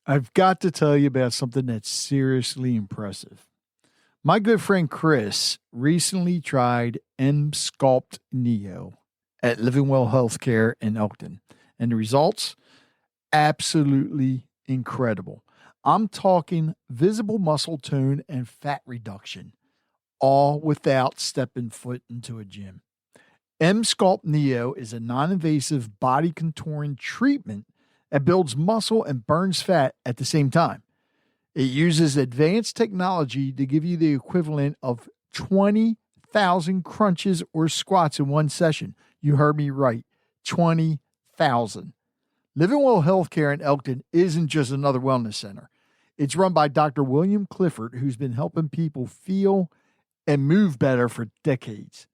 I've got to tell you about something that's seriously impressive. My good friend Chris recently tried M-Sculpt Neo at Living Well Healthcare in Elkton, and the results absolutely incredible. I'm talking visible muscle tone and fat reduction, all without stepping foot into a gym. M-Sculpt Neo is a non-invasive body contouring treatment that builds muscle and burns fat at the same time. It uses advanced technology to give you the equivalent of 20,000 crunches or squats in one session. You heard me right, 20,000. Living Well Healthcare in Elkton isn't just another wellness center. It's run by Dr. William Clifford, who's been helping people feel and move better for decades.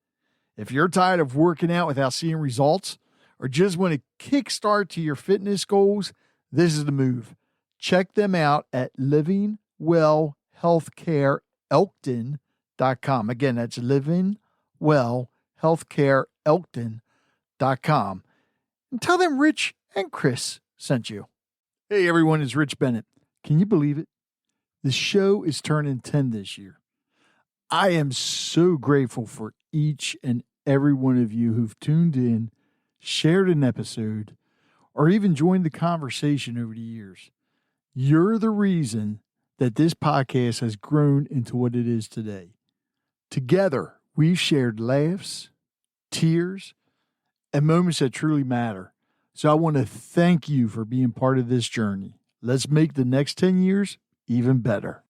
If you're tired of working out without seeing results, or just want a kickstart to your fitness goals, this is the move. Check them out at livingwellhealthcareelkton.com. Again, that's livingwellhealthcareelkton.com. And tell them Rich and Chris sent you. Hey everyone, it's Rich Bennett. Can you believe it? The show is turning 10 this year. I am so grateful for each and every one of you who've tuned in, shared an episode, or even joined the conversation over the years. You're the reason that this podcast has grown into what it is today. Together, we've shared laughs, tears, and moments that truly matter. So I want to thank you for being part of this journey. Let's make the next 10 years even better.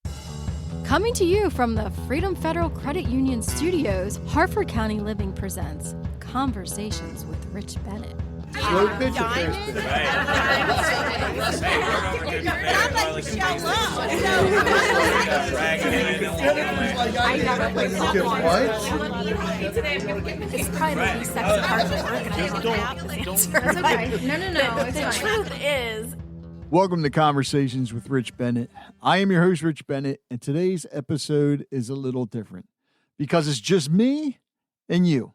Coming to you from the Freedom Federal Credit Union Studios, Harford County Living presents Conversations with Rich Bennett. Slow pitch or I'm like to show love. It's probably the least sexy part of the organizing. It's okay. No. The truth is, Welcome to Conversations with Rich Bennett. I am your host, Rich Bennett, and today's episode is a little different because it's just me and you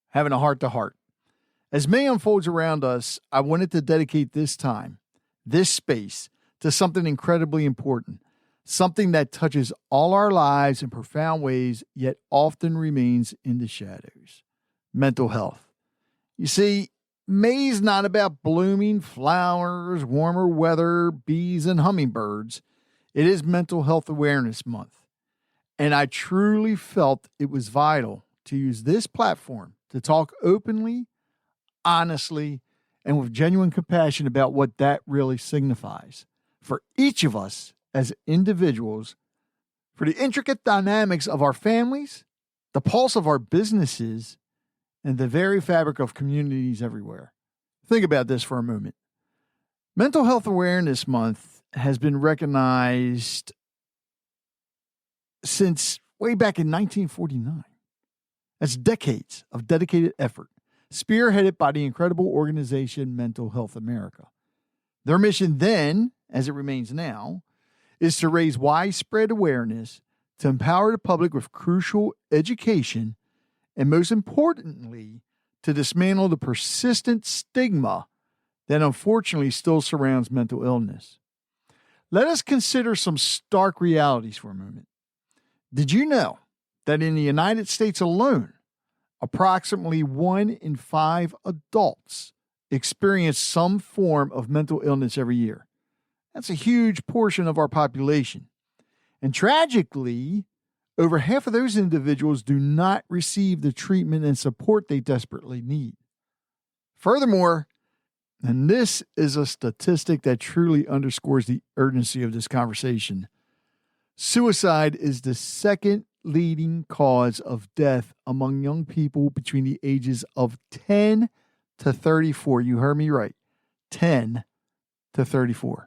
having a heart-to-heart. As May unfolds around us, I wanted to dedicate this time, this space, to something incredibly important, something that touches all our lives in profound ways, yet often remains in the shadows: mental health. You see, May's not about blooming flowers, warmer weather, bees, and hummingbirds. It is Mental Health Awareness Month. And I truly felt it was vital to use this platform to talk openly, honestly, and with genuine compassion about what that really signifies for each of us as individuals, for the intricate dynamics of our families, the pulse of our businesses, and the very fabric of communities everywhere. Think about this for a moment. Mental Health Awareness Month has been recognized since way back in 1949. That's decades of dedicated effort, spearheaded by the incredible organization Mental Health America. Their mission then, as it remains now, is to raise widespread awareness, to empower the public with crucial education, and most importantly, to dismantle the persistent stigma that unfortunately still surrounds mental illness. Let us consider some stark realities for a moment. Did you know that in the United States alone, approximately 1 in 5 adults experience some form of mental illness every year? That's a huge portion of our population. And tragically, over half of those individuals do not receive the treatment and support they desperately need. Furthermore, and this is a statistic that truly underscores the urgency of this conversation, suicide is the second leading cause of death among young people between the ages of 10 to 34. You heard me right, 10 to 34.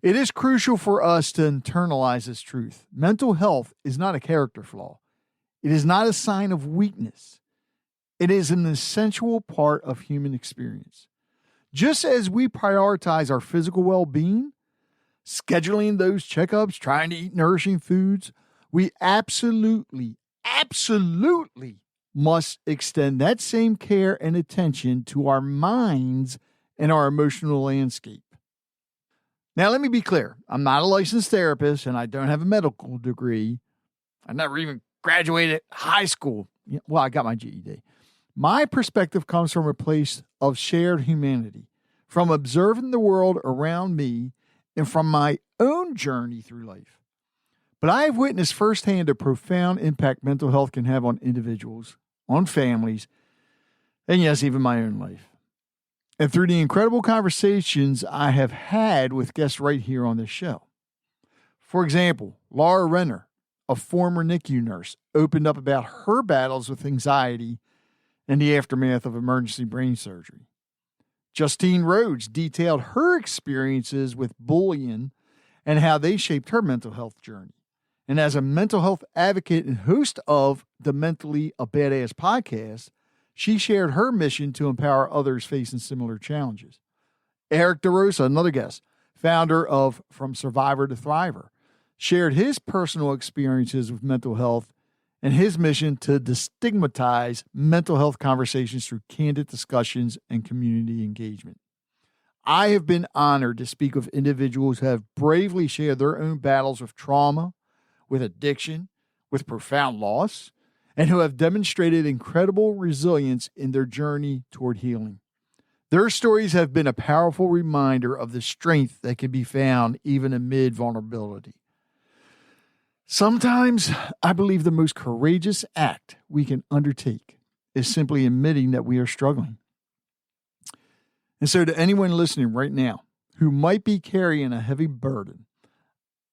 It is crucial for us to internalize this truth. Mental health is not a character flaw. It is not a sign of weakness. It is an essential part of human experience. Just as we prioritize our physical well-being, scheduling those checkups, trying to eat nourishing foods, we absolutely must extend that same care and attention to our minds and our emotional landscape. Now, let me be clear. I'm not a licensed therapist and I don't have a medical degree. I never even graduated high school. Well, I got my GED. My perspective comes from a place of shared humanity, from observing the world around me and from my own journey through life. But I have witnessed firsthand the profound impact mental health can have on individuals, on families, and yes, even my own life. And through the incredible conversations I have had with guests right here on this show. For example, Laura Renner, a former NICU nurse, opened up about her battles with anxiety in the aftermath of emergency brain surgery. Justine Rhodes detailed her experiences with bullying and how they shaped her mental health journey. And as a mental health advocate and host of the Mentally a Badass podcast, she shared her mission to empower others facing similar challenges. Eric Darosa, another guest, founder of From Survivor to Thriver, shared his personal experiences with mental health and his mission to destigmatize mental health conversations through candid discussions and community engagement. I have been honored to speak with individuals who have bravely shared their own battles with trauma, with addiction, with profound loss, and who have demonstrated incredible resilience in their journey toward healing. Their stories have been a powerful reminder of the strength that can be found even amid vulnerability. Sometimes I believe the most courageous act we can undertake is simply admitting that we are struggling. And so to anyone listening right now who might be carrying a heavy burden,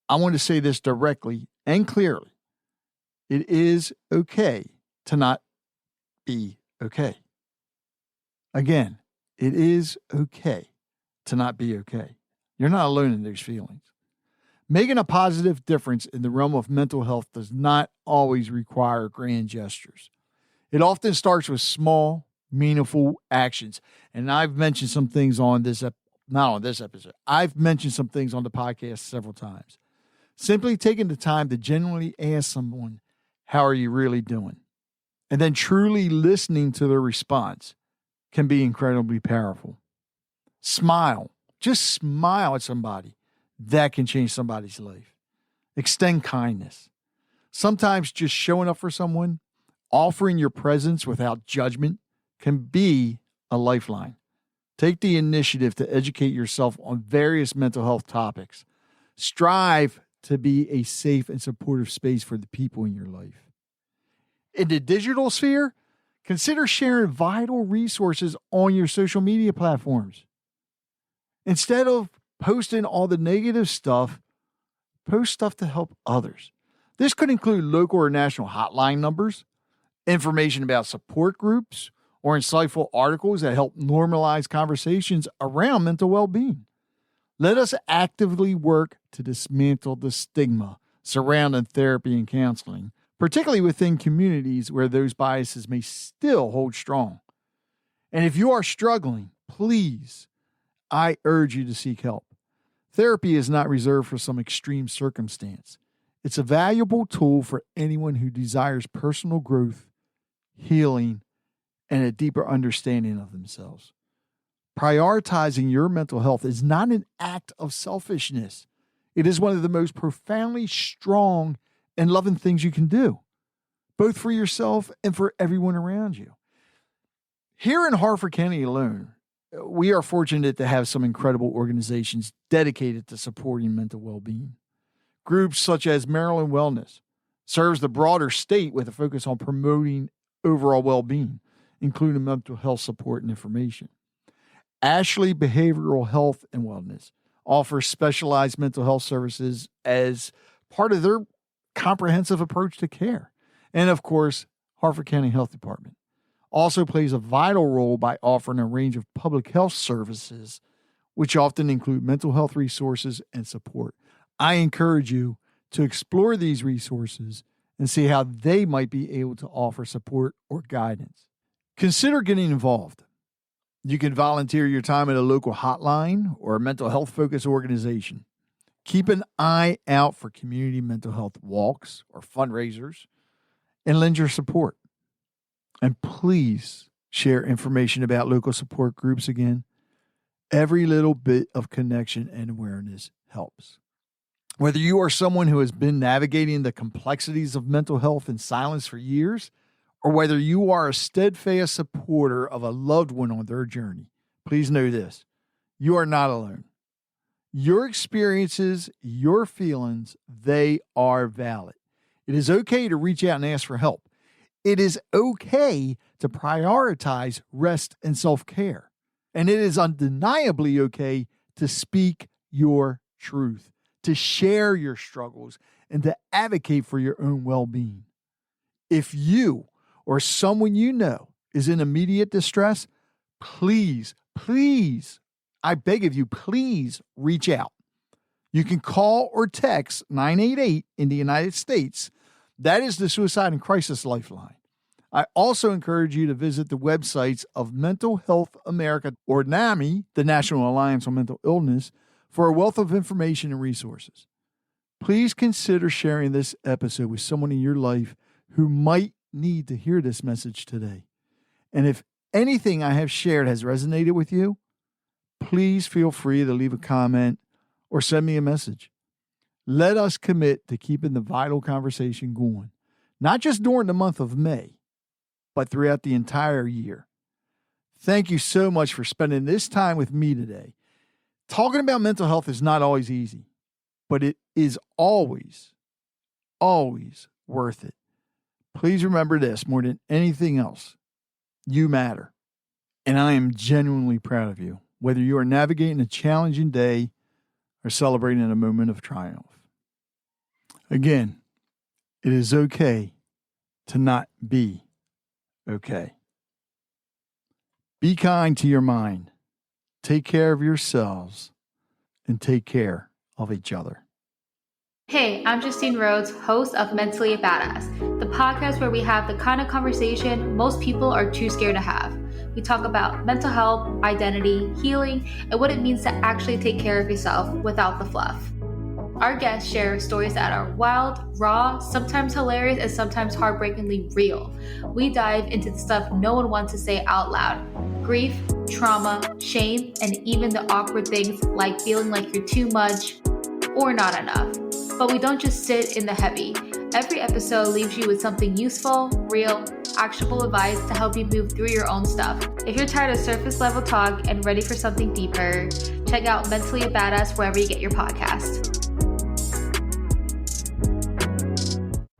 I want to say this directly and clearly. It is okay to not be okay. Again, it is okay to not be okay. You're not alone in those feelings. Making a positive difference in the realm of mental health does not always require grand gestures. It often starts with small, meaningful actions. And I've mentioned some things on this, not on this episode. I've mentioned some things on the podcast several times. Simply taking the time to genuinely ask someone, how are you really doing? And then truly listening to their response can be incredibly powerful. Smile. Just smile at somebody. That can change somebody's life. Extend kindness. Sometimes just showing up for someone, offering your presence without judgment can be a lifeline. Take the initiative to educate yourself on various mental health topics. Strive to be a safe and supportive space for the people in your life. In the digital sphere, consider sharing vital resources on your social media platforms. Instead of posting all the negative stuff, post stuff to help others. This could include local or national hotline numbers, information about support groups, or insightful articles that help normalize conversations around mental well-being. Let us actively work to dismantle the stigma surrounding therapy and counseling, particularly within communities where those biases may still hold strong. And if you are struggling, please, I urge you to seek help. Therapy is not reserved for some extreme circumstance. It's a valuable tool for anyone who desires personal growth, healing, and a deeper understanding of themselves. Prioritizing your mental health is not an act of selfishness. It is one of the most profoundly strong and loving things you can do, both for yourself and for everyone around you. Here in Harford County alone, we are fortunate to have some incredible organizations dedicated to supporting mental well-being. Groups such as Maryland Wellness serves the broader state with a focus on promoting overall well-being, including mental health support and information. Ashley Behavioral Health and Wellness offers specialized mental health services as part of their comprehensive approach to care. And of course, Harford County Health Department also plays a vital role by offering a range of public health services, which often include mental health resources and support. I encourage you to explore these resources and see how they might be able to offer support or guidance. Consider getting involved. You can volunteer your time at a local hotline or a mental health focused organization. Keep an eye out for community mental health walks or fundraisers and lend your support. And please share information about local support groups again. Every little bit of connection and awareness helps. Whether you are someone who has been navigating the complexities of mental health in silence for years, or whether you are a steadfast supporter of a loved one on their journey, please know this: you are not alone. Your experiences, your feelings, they are valid. It is okay to reach out and ask for help. It is okay to prioritize rest and self-care. And it is undeniably okay to speak your truth, to share your struggles, and to advocate for your own well-being. If you or someone you know is in immediate distress, please, I beg of you, please reach out. You can call or text 988 in the United States. That is the Suicide and Crisis Lifeline. I also encourage you to visit the websites of Mental Health America or NAMI, the National Alliance on Mental Illness, for a wealth of information and resources. Please consider sharing this episode with someone in your life who might need to hear this message today. And if anything I have shared has resonated with you, please feel free to leave a comment or send me a message. Let us commit to keeping the vital conversation going, not just during the month of May, but throughout the entire year. Thank you so much for spending this time with me today. Talking about mental health is not always easy, but it is always worth it. Please remember this: more than anything else, you matter. And I am genuinely proud of you, whether you are navigating a challenging day or celebrating a moment of triumph. Again, it is okay to not be okay. Be kind to your mind. Take care of yourselves and take care of each other. Hey, I'm Justine Rhodes, host of Mentally a Badass, the podcast where we have the kind of conversation most people are too scared to have. We talk about mental health, identity, healing, and what it means to actually take care of yourself without the fluff. Our guests share stories that are wild, raw, sometimes hilarious, and sometimes heartbreakingly real. We dive into the stuff no one wants to say out loud: grief, trauma, shame, and even the awkward things like feeling like you're too much or not enough. But we don't just sit in the heavy. Every episode leaves you with something useful, real, actionable advice to help you move through your own stuff. If you're tired of surface level talk and ready for something deeper, check out Mentally a Badass wherever you get your podcast.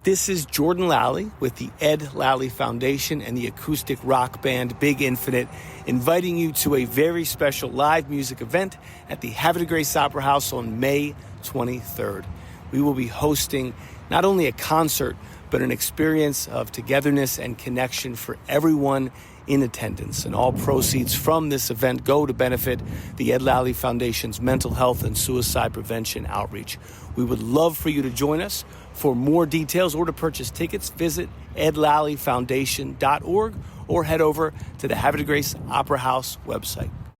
This is Jordan Lally with the Ed Lally Foundation and the acoustic rock band Big Infinite, inviting you to a very special live music event at the Havre de Grace Opera House on May 23rd. We will be hosting not only a concert, but an experience of togetherness and connection for everyone in attendance. And all proceeds from this event go to benefit the Ed Lally Foundation's mental health and suicide prevention outreach. We would love for you to join us. For more details or to purchase tickets, visit edlallyfoundation.org or head over to the Havre de Grace Opera House website.